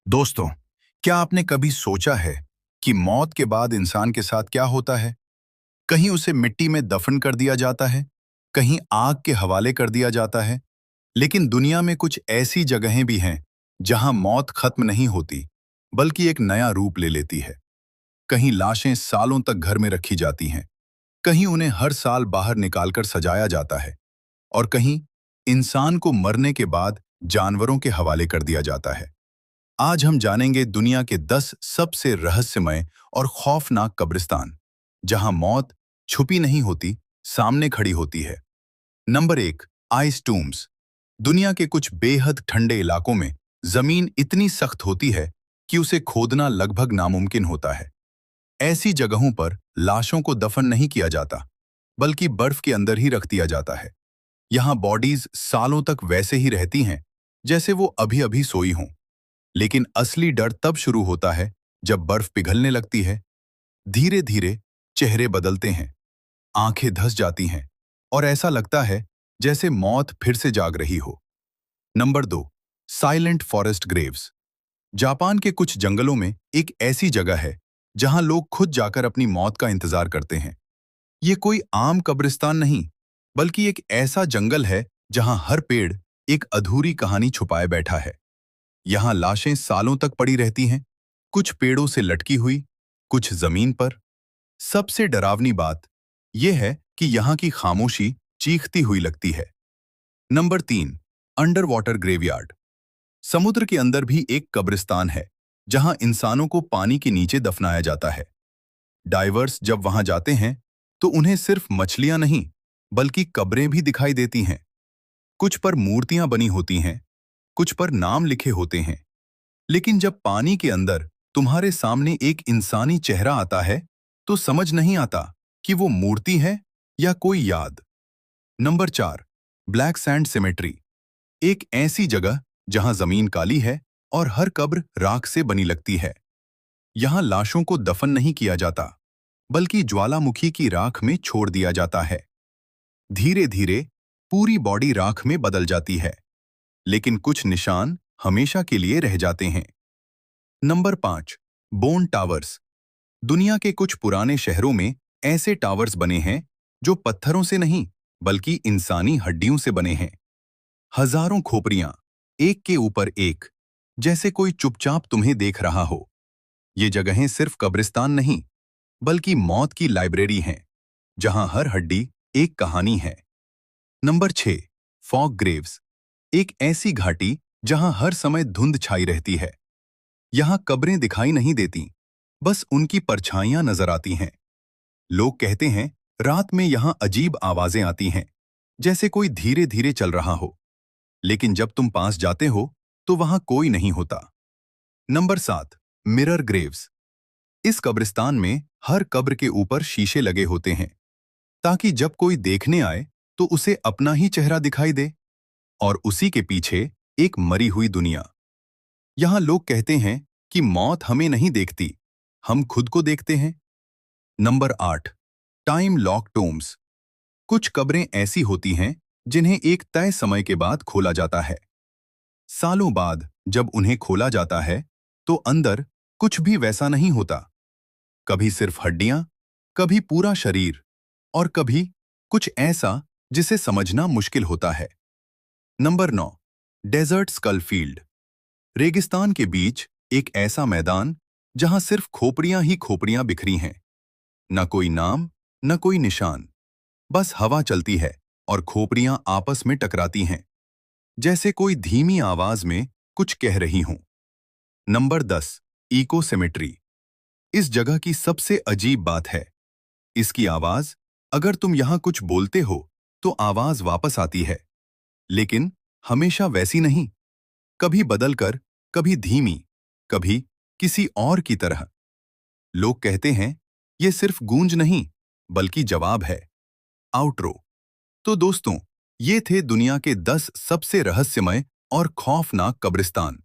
दोस्तों, क्या आपने कभी सोचा है कि मौत के बाद इंसान के साथ क्या होता है? कहीं उसे मिट्टी में दफन कर दिया जाता है, कहीं आग के हवाले कर दिया जाता है। लेकिन दुनिया में कुछ ऐसी जगहें भी हैं जहां मौत खत्म नहीं होती, बल्कि एक नया रूप ले लेती है। कहीं लाशें सालों तक घर में रखी जाती हैं, कहीं उन्हें हर साल बाहर निकालकर सजाया जाता है, और कहीं इंसान को मरने के बाद जानवरों के हवाले कर दिया जाता है। आज हम जानेंगे दुनिया के 10 सबसे रहस्यमय और खौफनाक कब्रिस्तान, जहां मौत छुपी नहीं होती, सामने खड़ी होती है। Number 1, ice tombs. दुनिया के कुछ बेहद ठंडे इलाकों में जमीन इतनी सख्त होती है कि उसे खोदना लगभग नामुमकिन होता है। ऐसी जगहों पर लाशों को दफन नहीं किया जाता, बल्कि बर्फ के अंदर ही रख दिया जाता है। यहाँ बॉडीज सालों तक वैसे ही रहती हैं, जैसे वो अभी अभी सोई हों। लेकिन असली डर तब शुरू होता है जब बर्फ पिघलने लगती है। धीरे धीरे चेहरे बदलते हैं, आंखें धंस जाती हैं, और ऐसा लगता है जैसे मौत फिर से जाग रही हो। Number 2, silent forest Graves. Japan के कुछ जंगलों में एक ऐसी जगह है जहां लोग खुद जाकर अपनी मौत का इंतजार करते हैं। ये कोई आम कब्रिस्तान नहीं, बल्कि एक ऐसा जंगल है जहां हर पेड़ एक अधूरी कहानी छुपाए बैठा है। यहाँ लाशें सालों तक पड़ी रहती हैं, कुछ पेड़ों से लटकी हुई, कुछ जमीन पर। सबसे डरावनी बात यह है कि यहाँ की खामोशी चीखती हुई लगती है। Number 3, under water graveyard. समुद्र के अंदर भी एक कब्रिस्तान है जहां इंसानों को पानी के नीचे दफनाया जाता है। डाइवर्स जब वहां जाते हैं तो उन्हें सिर्फ मछलियां नहीं, बल्कि कब्रें भी दिखाई देती हैं। कुछ पर मूर्तियां बनी होती हैं, कुछ पर नाम लिखे होते हैं। लेकिन जब पानी के अंदर तुम्हारे सामने एक इंसानी चेहरा आता है, तो समझ नहीं आता कि वो मूर्ति है या कोई याद। Number 4, black sand symmetry. एक ऐसी जगह जहां जमीन काली है और हर कब्र राख से बनी लगती है। यहां लाशों को दफन नहीं किया जाता, बल्कि ज्वालामुखी की राख में छोड़ दिया जाता है। धीरे धीरे पूरी बॉडी राख में बदल जाती है, लेकिन कुछ निशान हमेशा के लिए रह जाते हैं। Number 5, bone towers. दुनिया के कुछ पुराने शहरों में ऐसे टावर्स बने हैं जो पत्थरों से नहीं, बल्कि इंसानी हड्डियों से बने हैं। हजारों खोपड़ियां, एक के ऊपर एक, जैसे कोई चुपचाप तुम्हें देख रहा हो। ये जगहें सिर्फ कब्रिस्तान नहीं, बल्कि मौत की लाइब्रेरी हैं, जहां हर हड्डी एक कहानी है। Number 6, fog Graves. एक ऐसी घाटी जहां हर समय धुंध छाई रहती है। यहां कब्रें दिखाई नहीं देती, बस उनकी परछाइयां नजर आती हैं। लोग कहते हैं रात में यहां अजीब आवाजें आती हैं, जैसे कोई धीरे धीरे चल रहा हो। लेकिन जब तुम पास जाते हो तो वहां कोई नहीं होता। Number 7, mirror Graves. इस कब्रिस्तान में हर कब्र के ऊपर शीशे लगे होते हैं, ताकि जब कोई देखने आए तो उसे अपना ही चेहरा दिखाई दे, और उसी के पीछे एक मरी हुई दुनिया। यहां लोग कहते हैं कि मौत हमें नहीं देखती, हम खुद को देखते हैं। Number 8, time lock Tombs. कुछ कब्रें ऐसी होती हैं जिन्हें एक तय समय के बाद खोला जाता है। सालों बाद जब उन्हें खोला जाता है तो अंदर कुछ भी वैसा नहीं होता। कभी सिर्फ हड्डियां, कभी पूरा शरीर, और कभी कुछ ऐसा जिसे समझना मुश्किल होता है। Number 9, desert skull field. रेगिस्तान के बीच एक ऐसा मैदान जहां सिर्फ खोपड़ियां ही खोपड़ियां बिखरी हैं। न कोई नाम, न कोई निशान, बस हवा चलती है और खोपड़ियां आपस में टकराती हैं, जैसे कोई धीमी आवाज में कुछ कह रही हों। Number 10, echo cemetery. इस जगह की सबसे अजीब बात है इसकी आवाज। अगर तुम यहां कुछ बोलते हो तो आवाज वापस आती है, लेकिन हमेशा वैसी नहीं। कभी बदलकर, कभी धीमी, कभी किसी और की तरह। लोग कहते हैं ये सिर्फ गूंज नहीं, बल्कि जवाब है। आउटरो। तो दोस्तों, ये थे दुनिया के 10 सबसे रहस्यमय और खौफनाक कब्रिस्तान।